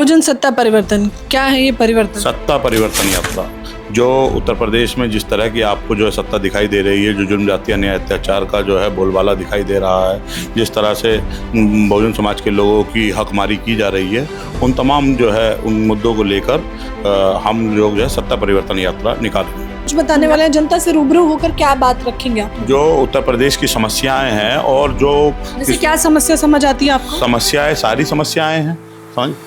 बहुजन सत्ता परिवर्तन, क्या है ये परिवर्तन? सत्ता परिवर्तन यात्रा जो उत्तर प्रदेश में जिस तरह की आपको जो है सत्ता दिखाई दे रही है, जो जुल्म जाति अन्याय अत्याचार का जो है बोलबाला दिखाई दे रहा है, जिस तरह से बहुजन समाज के लोगों की हकमारी की जा रही है, उन तमाम जो है उन मुद्दों को लेकर हम लोग जो है सत्ता परिवर्तन यात्रा निकालेंगे। कुछ बताने वाले हैं, जनता से रूबरू होकर क्या बात रखेंगे आप? जो उत्तर प्रदेश की समस्याएं हैं और जो जैसे क्या समस्या समझ आती है आपको? समस्याएं सारी समस्याएं हैं।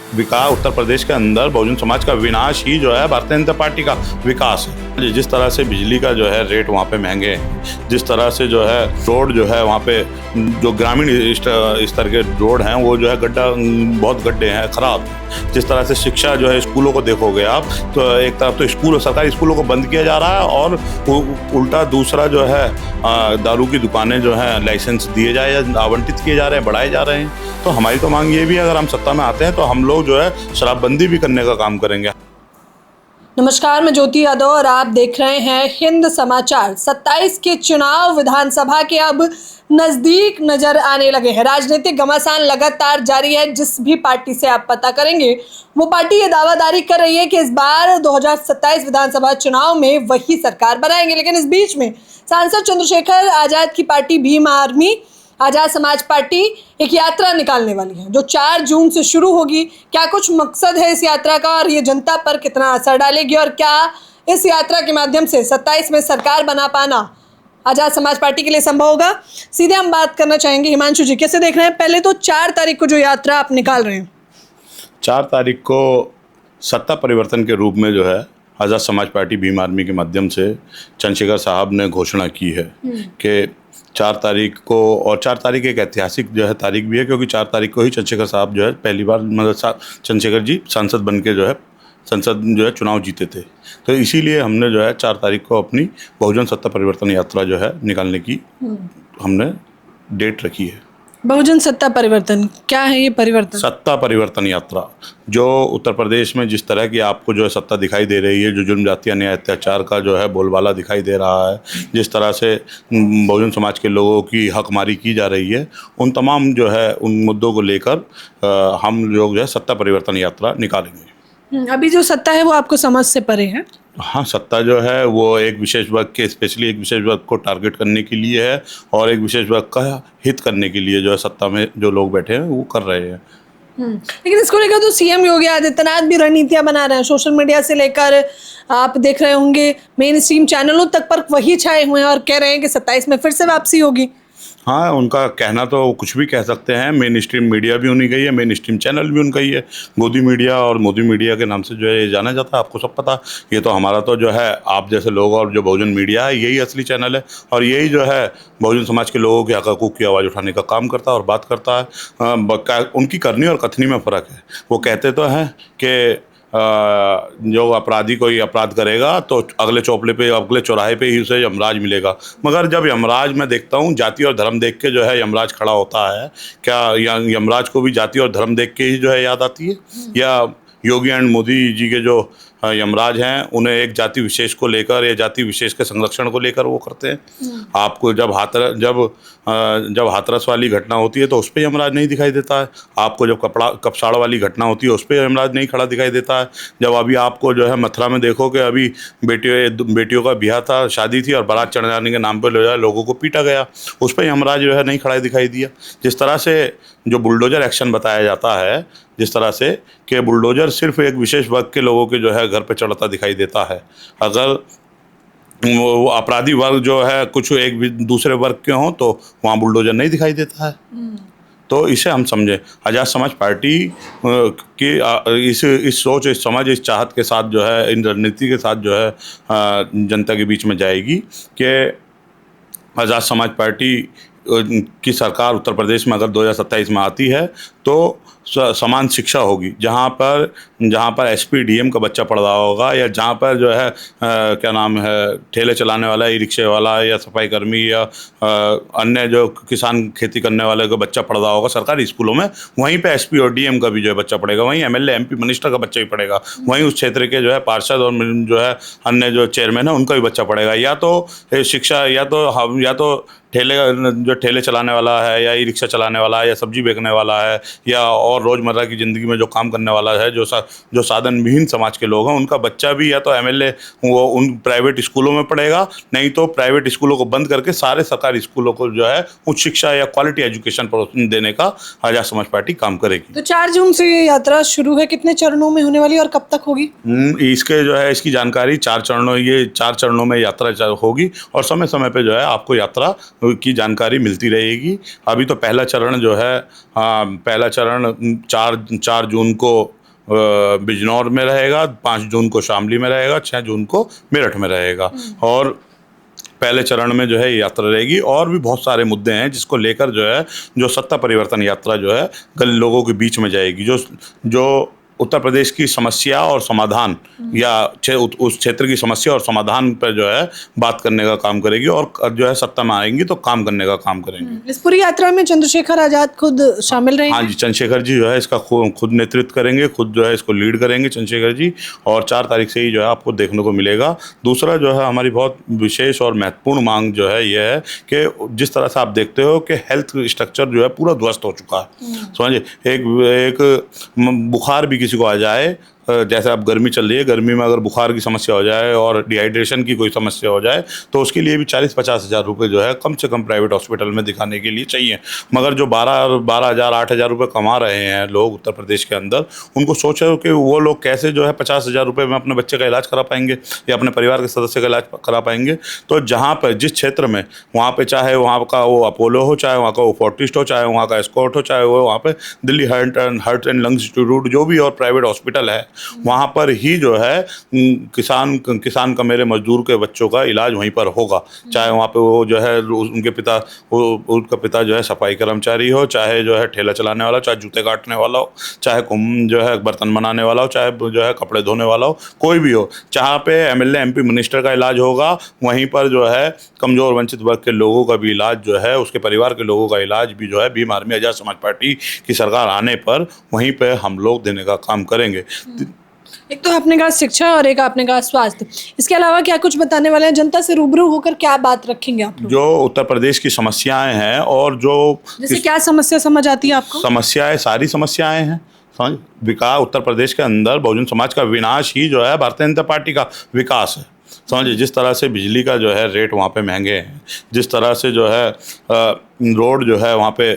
विकास उत्तर प्रदेश के अंदर बहुजन समाज का विनाश ही जो है भारतीय जनता पार्टी का विकास है। जिस तरह से बिजली का जो है रेट वहाँ पे महंगे हैं, जिस तरह से जो है रोड जो है वहाँ पे जो ग्रामीण स्तर के रोड हैं वो जो है बहुत गड्ढे हैं, खराब। जिस तरह से शिक्षा जो है स्कूलों को देखोगे आप तो एक तरफ तो स्कूल सरकारी स्कूलों को बंद किया जा रहा है और उल्टा दूसरा जो है दारू की दुकानें जो है लाइसेंस दिए जाए आवंटित किए जा रहे हैं, बढ़ाए जा रहे हैं। तो हमारी तो मांग ये भी है, अगर हम सत्ता में आते हैं तो हम लोग जो है शराबबंदी भी करने का काम करेंगे। नमस्कार, मैं ज्योति यादव और आप देख रहे हैं हिंद समाचार। 27 के चुनाव विधानसभा के अब नजदीक नजर आने लगे हैं। राजनीतिक घमासान लगातार जारी है। जिस भी पार्टी से आप पता करेंगे वो पार्टी ये दावादारी कर रही है कि इस बार 2027 विधानसभा चुनाव में वही सरकार बनाएंगे। लेकिन इस बीच में सांसद चंद्रशेखर आजाद की party Bhim army Azad Samaj party एक यात्रा निकालने वाली है जो 4 जून से शुरू होगी। क्या कुछ मकसद है इस यात्रा का और ये जनता पर कितना असर डालेगी, और क्या इस यात्रा के माध्यम से 27 में सरकार बना पाना आजाद समाज पार्टी के लिए संभव होगा? सीधे हम बात करना चाहेंगे हिमांशु जी, कैसे देख रहे हैं? पहले तो 4 तारीख को जो यात्रा आप निकाल रहे हैं, 4 तारीख को सत्ता परिवर्तन के रूप में जो है आजाद समाज पार्टी भीम आर्मी के माध्यम से चंद्रशेखर साहब ने घोषणा की है कि 4 तारीख को, और 4 तारीख एक ऐतिहासिक जो है तारीख भी है क्योंकि 4 तारीख को ही चंद्रशेखर साहब जो है पहली बार मतलब चंद्रशेखर जी सांसद बन के जो है संसद जो है चुनाव जीते थे। तो इसीलिए हमने जो है 4 तारीख को अपनी बहुजन सत्ता परिवर्तन यात्रा जो है निकालने की हमने डेट रखी है। बहुजन सत्ता परिवर्तन, क्या है ये परिवर्तन? सत्ता परिवर्तन यात्रा जो उत्तर प्रदेश में जिस तरह की आपको जो है सत्ता दिखाई दे रही है, जो जुल्म जाति अन्याय अत्याचार का जो है बोलबाला दिखाई दे रहा है, जिस तरह से बहुजन समाज के लोगों की हकमारी की जा रही है, उन तमाम जो है उन मुद्दों को लेकर हम लोग जो है सत्ता परिवर्तन यात्रा निकालेंगे। अभी जो सत्ता है वो आपको समझ से परे है? हाँ, सत्ता जो है वो एक विशेष वर्ग के, स्पेशली एक विशेष वर्ग को टारगेट करने के लिए है और एक विशेष वर्ग का हित करने के लिए जो है सत्ता में जो लोग बैठे हैं वो कर रहे हैं। लेकिन इसको लेकर तो सीएम योगी आदित्यनाथ भी रणनीतियां बना रहे हैं। सोशल मीडिया से लेकर आप देख रहे होंगे मेन स्ट्रीम चैनलों तक पर वही छाए हुए हैं और कह रहे हैं कि 27 में फिर से वापसी होगी। हाँ, उनका कहना तो कुछ भी कह सकते हैं। मेन स्ट्रीम मीडिया भी उन्हीं का ही है, मेन स्ट्रीम चैनल भी उनका ही है। गोदी मीडिया और मोदी मीडिया के नाम से जो है ये जाना जाता है, आपको सब पता। ये तो हमारा तो जो है आप जैसे लोग और जो बहुजन मीडिया है यही असली चैनल है और यही जो है बहुजन समाज के लोगों के हक हकूक़ की आवाज़ उठाने का काम करता है और बात करता है। उनकी करनी और कथनी में फ़र्क है। वो कहते तो हैं कि जो अपराधी कोई अपराध करेगा तो अगले चौराहे पे ही उसे यमराज मिलेगा, मगर जब यमराज मैं देखता हूँ जाति और धर्म देख के जो है यमराज खड़ा होता है, क्या यमराज को भी जाति और धर्म देख के ही जो है याद आती है? या योगी एंड मोदी जी के जो यमराज हैं उन्हें एक जाति विशेष को लेकर या जाति विशेष के संरक्षण को लेकर वो करते हैं? आपको जब हाथरस वाली घटना होती है तो उस पर यमराज नहीं दिखाई देता है। आपको जब कपसाड़ वाली घटना होती है उस पर यमराज नहीं खड़ा दिखाई देता है। जब अभी आपको जो है मथुरा में देखो कि अभी बेटियों का ब्याह था, शादी थी और बारात चढ़ जाने के नाम पर लोगों को पीटा गया, उस पर यमराज जो है नहीं खड़ा दिखाई दिया। जिस तरह से जो बुलडोजर एक्शन बताया जाता है, जिस तरह से कि बुलडोजर सिर्फ एक विशेष वर्ग के लोगों के जो है घर पे चढ़ता दिखाई देता है, अगर वो अपराधी वर्ग जो है कुछ एक दूसरे वर्ग के हों तो वहाँ बुलडोजर नहीं दिखाई देता है। तो इसे हम समझें, आजाद समाज पार्टी की इस सोच, इस समझ, इस चाहत के साथ जो है, इन रणनीति के साथ जो है जनता के बीच में जाएगी कि आजाद समाज पार्टी की सरकार उत्तर प्रदेश में अगर 2027 में आती है तो समान शिक्षा होगी। जहाँ पर एसपी डीएम का बच्चा पढ़ रहा होगा या जहाँ पर जो है क्या नाम है ठेले चलाने वाला, ई रिक्शे वाला या सफाई कर्मी या अन्य जो किसान खेती करने वाले का बच्चा पढ़ रहा होगा सरकारी स्कूलों में, वहीं पे एसपी और डीएम का भी जो है बच्चा पढ़ेगा, वहीं एमएलए एमपी मिनिस्टर का बच्चा भी पढ़ेगा, वहीं उस क्षेत्र के जो है पार्षद और जो है अन्य जो चेयरमैन है उनका भी बच्चा पढ़ेगा। या तो शिक्षा या तो ठेले चलाने वाला है या ई रिक्शा चलाने वाला है या सब्जी बेचने वाला है या और और रोज़मर्रा की ज़िंदगी में जो काम करने वाला है, जो साधन विहीन समाज के लोग हैं, उनका बच्चा भी या तो एमएलए वो उन प्राइवेट स्कूलों में पढ़ेगा, नहीं तो प्राइवेट स्कूलों को बंद करके सारे सरकारी स्कूलों को जो है उच्च शिक्षा या क्वालिटी एजुकेशन देने का आज़ाद समाज पार्टी काम करेगी। तो 4 जून से ये यात्रा शुरू है, कितने चरणों में होने वाली है और कब तक होगी? इसके जो है इसकी जानकारी 4 चरणों में यात्रा होगी और समय समय पे जो है आपको यात्रा की जानकारी मिलती रहेगी। अभी तो पहला चरण जो है पहला चरण 4 जून को बिजनौर में रहेगा, 5 जून को शामली में रहेगा, 6 जून को मेरठ में रहेगा। और पहले चरण में जो है यात्रा रहेगी और भी बहुत सारे मुद्दे हैं जिसको लेकर जो है जो सत्ता परिवर्तन यात्रा जो है कल लोगों के बीच में जाएगी। जो उत्तर प्रदेश की समस्या और समाधान या उस क्षेत्र की समस्या और समाधान पर जो है बात करने का काम करेगी और जो है सत्ता में आएंगी तो काम करने का काम करेंगे। इस पूरी यात्रा में चंद्रशेखर आजाद खुद शामिल रहेंगे? हाँ जी, चंद्रशेखर जी जो है इसका खुद नेतृत्व करेंगे, खुद जो है इसको लीड करेंगे चंद्रशेखर जी, और 4 तारीख से ही जो है आपको देखने को मिलेगा। दूसरा जो है हमारी बहुत विशेष और महत्वपूर्ण मांग जो है यह है कि जिस तरह से आप देखते हो कि हेल्थ स्ट्रक्चर जो है पूरा ध्वस्त हो चुका है। समझिए, एक बुखार भी किसी को आ जाए, जैसे अब गर्मी चल रही है, गर्मी में अगर बुखार की समस्या हो जाए और डिहाइड्रेशन की कोई समस्या हो जाए तो उसके लिए भी 40-50 हज़ार रुपये जो है कम से कम प्राइवेट हॉस्पिटल में दिखाने के लिए चाहिए। मगर जो 12,000 8,000 रुपये कमा रहे हैं लोग उत्तर प्रदेश के अंदर, उनको सोचो कि वो लोग कैसे जो है 50,000 रुपये में अपने बच्चे का इलाज करा पाएंगे या अपने परिवार के सदस्य का इलाज करा पाएंगे। तो जहाँ पर जिस क्षेत्र में वहाँ पर चाहे वहाँ का वो अपोलो हो, चाहे वहाँ का वो फोर्टिस्ट हो, चाहे वहाँ का एस्कॉर्ट हो, चाहे वो वहाँ पर Delhi heart and lungs institute जो भी और प्राइवेट हॉस्पिटल है, वहाँ पर ही जो है किसान का मेरे मजदूर के बच्चों का इलाज वहीं पर होगा। चाहे वहाँ पे वो जो है उनका पिता जो है सफाई कर्मचारी हो, चाहे जो है ठेला चलाने वाला हो, चाहे जूते काटने वाला हो, चाहे जो है बर्तन बनाने वाला हो, चाहे जो है कपड़े धोने वाला हो, कोई भी हो, जहाँ पे एमएलए एमपी मिनिस्टर का इलाज होगा वहीं पर जो है कमज़ोर वंचित वर्ग के लोगों का भी इलाज जो है, उसके परिवार के लोगों का इलाज भी जो है भीम आर्मी आज़ाद समाज पार्टी की सरकार आने पर वहीं पर हम लोग देने का काम करेंगे। एक तो आपने कहा शिक्षा और एक आपने कहा स्वास्थ्य, इसके अलावा क्या कुछ बताने वाले हैं? जनता से रूबरू होकर क्या बात रखेंगे आप लोग? जो उत्तर प्रदेश की समस्याएं हैं और जो जैसे क्या समस्या समझ आती है आपको? समस्याएं सारी समस्याएं हैं। समझ, विकास उत्तर प्रदेश के अंदर बहुजन समाज का विनाश ही जो है भारतीय जनता पार्टी का विकास है। समझिए, जिस तरह से बिजली का जो है रेट वहाँ पे महंगे हैं, जिस तरह से जो है रोड जो है वहाँ पे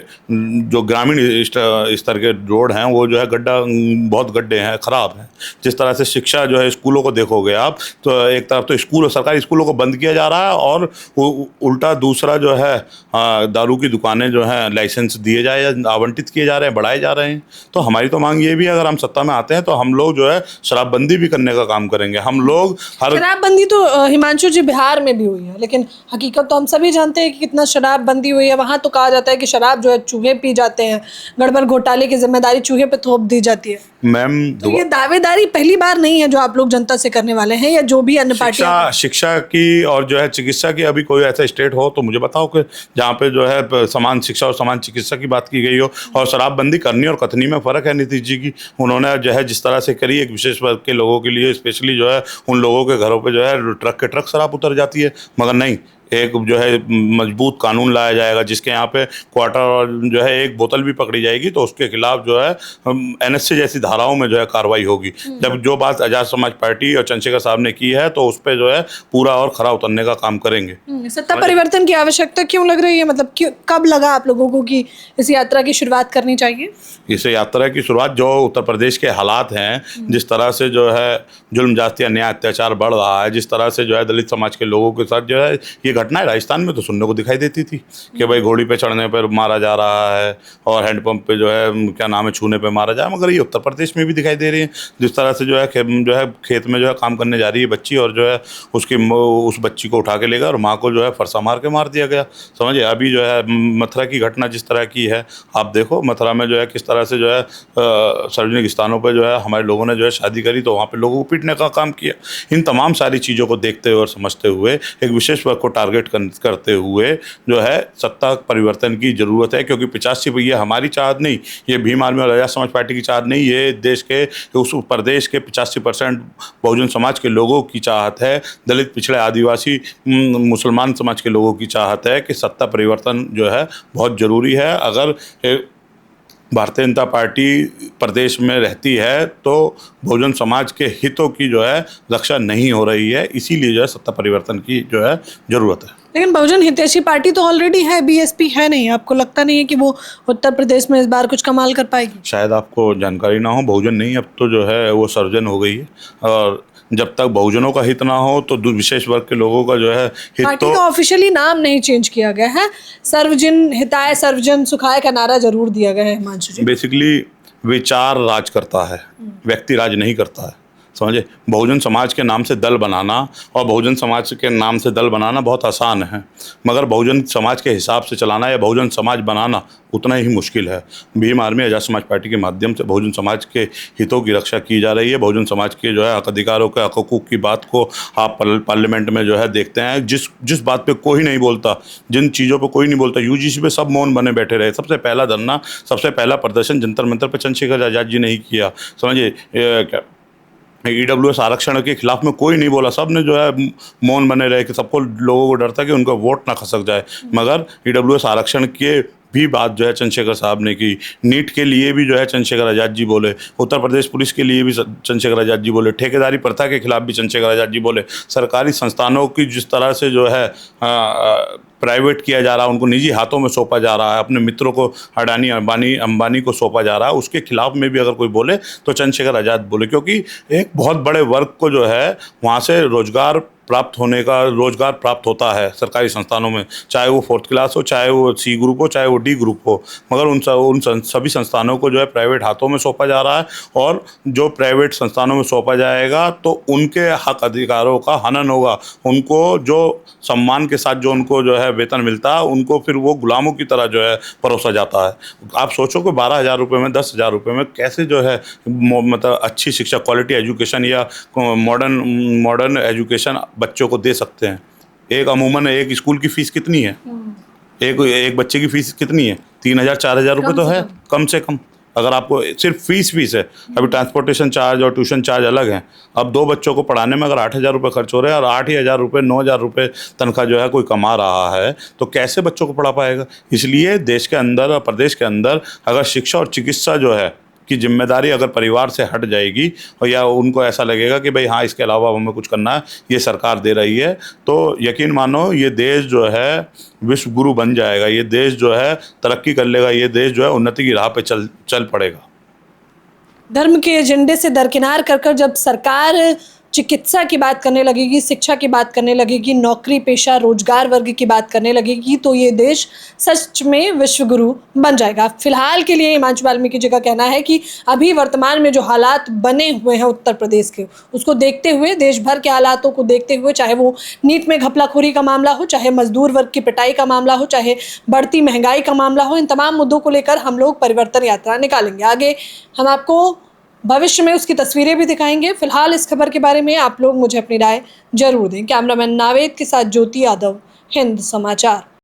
जो ग्रामीण स्तर के रोड हैं वो जो है बहुत गड्ढे हैं, ख़राब हैं। जिस तरह से शिक्षा जो है स्कूलों को देखोगे आप तो एक तरफ तो सरकारी स्कूलों को बंद किया जा रहा है और उल्टा दूसरा जो है दारू की दुकानें जो हैं लाइसेंस दिए जाए या आवंटित किए जा रहे हैं, बढ़ाए जा रहे हैं। तो हमारी तो मांग ये भी है, अगर हम सत्ता में आते हैं तो हम लोग जो है शराबबंदी भी करने का काम करेंगे। हम लोग शराबबंदी तो हिमांशु जी बिहार में भी हुई है, लेकिन हकीकत तो हम सभी जानते हैं कि कितना शराबबंदी हुई है। वहाँ तो कहा जाता है कि शराब जो है चूहे पी जाते हैं, गड़बड़ घोटाले की जिम्मेदारी चूहे पे थोप दी जाती है। मैम, तो ये दावेदारी पहली बार नहीं है जो आप लोग जनता से करने वाले हैं या जो भी अन्य पार्टियां। शिक्षा की और जो है चिकित्सा की अभी कोई ऐसा स्टेट हो तो मुझे बताओ कि जहाँ पे जो है समान शिक्षा और समान चिकित्सा की बात की गई हो। और शराबबंदी करनी और कथनी में फ़र्क है नीतीश जी की। उन्होंने जो है जिस तरह से करी, एक विशेष वर्ग के लोगों के लिए स्पेशली जो है उन लोगों के घरों पे जो है ट्रक के ट्रक शराब उतर जाती है। मगर नहीं, एक जो है मजबूत कानून लाया जाएगा जिसके यहाँ पे क्वार्टर और जो है एक बोतल भी पकड़ी जाएगी तो उसके खिलाफ जो है एनएसए जैसी धाराओं में जो है कार्रवाई होगी। जब जो बात आज़ाद समाज पार्टी और चंद्रशेखर साहब ने की है तो उस पर जो है पूरा और खरा उतरने का काम करेंगे। सत्ता परिवर्तन की आवश्यकता क्यों लग रही है? मतलब कब लगा आप लोगों को कि इस यात्रा की शुरुआत करनी चाहिए? इस यात्रा की शुरुआत जो उत्तर प्रदेश के हालात हैं, जिस तरह से जो है जुल्म जाति अन्याय अत्याचार बढ़ रहा है, जिस तरह से जो है दलित समाज के लोगों के साथ जो है ये घटनाएं राजस्थान में तो सुनने को दिखाई देती थी कि भाई घोड़ी पे चढ़ने पर मारा जा रहा है और हैंडपंप पे जो है क्या नाम है छूने पे मारा जा रहा है। मगर ये उत्तर प्रदेश में भी दिखाई दे रही है। जिस तरह से जो है खेत में जो है काम करने जा रही है बच्ची और जो है उस बच्ची को उठा के लेगा और माँ को जो है फरसा मार के मार दिया गया। समझिए, अभी जो है मथुरा की घटना जिस तरह की है, आप देखो मथुरा में जो है किस तरह से जो है सार्वजनिक स्थानों पर जो है हमारे लोगों ने जो है शादी करी तो वहाँ पर लोगों को पीटने का काम किया। इन तमाम सारी चीज़ों को देखते हुए और समझते हुए एक विशेष वर्ग को टारगेट करते हुए जो है सत्ता परिवर्तन की ज़रूरत है। क्योंकि 85 ये हमारी चाहत नहीं, ये भीम आर्मी और आज़ाद समाज पार्टी की चाहत नहीं, ये देश के उस प्रदेश के 85% बहुजन समाज के लोगों की चाहत है, दलित पिछड़े आदिवासी मुसलमान समाज के लोगों की चाहत है कि सत्ता परिवर्तन जो है बहुत ज़रूरी है। अगर भारतीय जनता पार्टी प्रदेश में रहती है तो बहुजन समाज के हितों की जो है रक्षा नहीं हो रही है, इसीलिए जो है सत्ता परिवर्तन की जो है ज़रूरत है। लेकिन बहुजन हितैषी पार्टी तो ऑलरेडी है, बीएसपी है नहीं, आपको लगता नहीं है कि वो उत्तर प्रदेश में इस बार कुछ कमाल कर पाएगी? शायद आपको जानकारी ना हो, बहुजन नहीं, अब तो जो है वो सर्वजन हो गई है, और जब तक बहुजनों का हित ना हो तो विशेष वर्ग के लोगों का जो है हित पार्टी तो का ऑफिशियली नाम नहीं चेंज किया गया है, सर्वजन हिताय सर्वजन सुखाय का नारा जरूर दिया गया है हिमांशु जी। बेसिकली विचार राज करता है, व्यक्ति राज नहीं करता है, समझे। बहुजन समाज के नाम से दल बनाना और बहुजन समाज के नाम से दल बनाना बहुत आसान है, मगर बहुजन समाज के हिसाब से चलाना या बहुजन समाज बनाना उतना ही मुश्किल है। भीम आर्मी आज़ाद समाज पार्टी के माध्यम से बहुजन समाज के हितों की रक्षा की जा रही है। बहुजन समाज के जो है हक अधिकारों के हक हकूक़ की बात को आप पार्लियामेंट में जो है देखते हैं, जिस बात पे कोई नहीं बोलता, जिन चीज़ों पे कोई नहीं बोलता, यूजीसी पे सब मौन बने बैठे रहे। सबसे पहला धरना, सबसे पहला प्रदर्शन जंतर मंतर पे चंद्रशेखर आज़ाद जी ने ही किया, समझिए। ईडब्ल्यूएस आरक्षण के खिलाफ में कोई नहीं बोला, सब ने जो है मौन बने रहे कि सबको, लोगों को डर था कि उनका वोट ना खसक जाए, मगर ईडब्ल्यूएस आरक्षण के भी बात जो है चंद्रशेखर साहब ने की। नीट के लिए भी जो है चंद्रशेखर आज़ाद जी बोले, उत्तर प्रदेश पुलिस के लिए भी चंद्रशेखर आज़ाद जी बोले, ठेकेदारी प्रथा के खिलाफ भी चंद्रशेखर आज़ाद जी बोले। सरकारी संस्थानों की जिस तरह से जो है प्राइवेट किया जा रहा है, उनको निजी हाथों में सौंपा जा रहा है, अपने मित्रों को अडानी अंबानी को सौंपा जा रहा है, उसके खिलाफ में भी अगर कोई बोले तो चंद्रशेखर आज़ाद बोले, क्योंकि एक बहुत बड़े वर्ग को जो है वहाँ से रोजगार प्राप्त होता है सरकारी संस्थानों में, चाहे वो 4th क्लास हो, चाहे वो C ग्रुप हो, चाहे वो D ग्रुप हो, मगर उन सभी संस्थानों को जो है प्राइवेट हाथों में सौंपा जा रहा है। और जो प्राइवेट संस्थानों में सौंपा जाएगा तो उनके हक अधिकारों का हनन होगा, उनको जो सम्मान के साथ जो उनको जो है वेतन मिलता है, उनको फिर वो गुलामों की तरह जो है परोसा जाता है। आप सोचो कि 12,000 रुपये में, 10,000 रुपये में कैसे जो है मतलब अच्छी शिक्षा, क्वालिटी एजुकेशन या मॉडर्न एजुकेशन बच्चों को दे सकते हैं। अमूमन एक स्कूल की फ़ीस कितनी है? एक बच्चे की फ़ीस कितनी है? 3,000 4,000 रुपये तो है कम से कम। अगर आपको सिर्फ फीस है, अभी ट्रांसपोर्टेशन चार्ज और ट्यूशन चार्ज अलग हैं। अब 2 बच्चों को पढ़ाने में अगर 8,000 रुपये खर्च हो रहे हैं और 8,000 रुपये 9,000 रुपये तनख्वाह जो है कोई कमा रहा है, तो कैसे बच्चों को पढ़ा पाएगा? इसलिए देश के अंदर और प्रदेश के अंदर अगर शिक्षा और चिकित्सा जो है की जिम्मेदारी अगर परिवार से हट जाएगी, और या उनको ऐसा लगेगा कि भाई हाँ इसके अलावा हमें कुछ करना है, ये सरकार दे रही है, तो यकीन मानो ये देश जो है विश्व गुरु बन जाएगा, ये देश जो है तरक्की कर लेगा, ये देश जो है उन्नति की राह पे चल पड़ेगा। धर्म के एजेंडे से दरकिनार कर जब सरकार चिकित्सा की बात करने लगेगी, शिक्षा की बात करने लगेगी, नौकरी पेशा रोजगार वर्ग की बात करने लगेगी, तो ये देश सच में विश्व गुरु बन जाएगा। फिलहाल के लिए हिमांशु वाल्मीकि जी का कहना है कि अभी वर्तमान में जो हालात बने हुए हैं उत्तर प्रदेश के, उसको देखते हुए, देश भर के हालातों को देखते हुए, चाहे वो नीट में घपलाखोरी का मामला हो, चाहे मजदूर वर्ग की पिटाई का मामला हो, चाहे बढ़ती महंगाई का मामला हो, इन तमाम मुद्दों को लेकर हम लोग परिवर्तन यात्रा निकालेंगे। आगे हम आपको भविष्य में उसकी तस्वीरें भी दिखाएंगे। फिलहाल इस खबर के बारे में आप लोग मुझे अपनी राय जरूर दें। कैमरामैन नावेद के साथ ज्योति यादव, हिंद समाचार।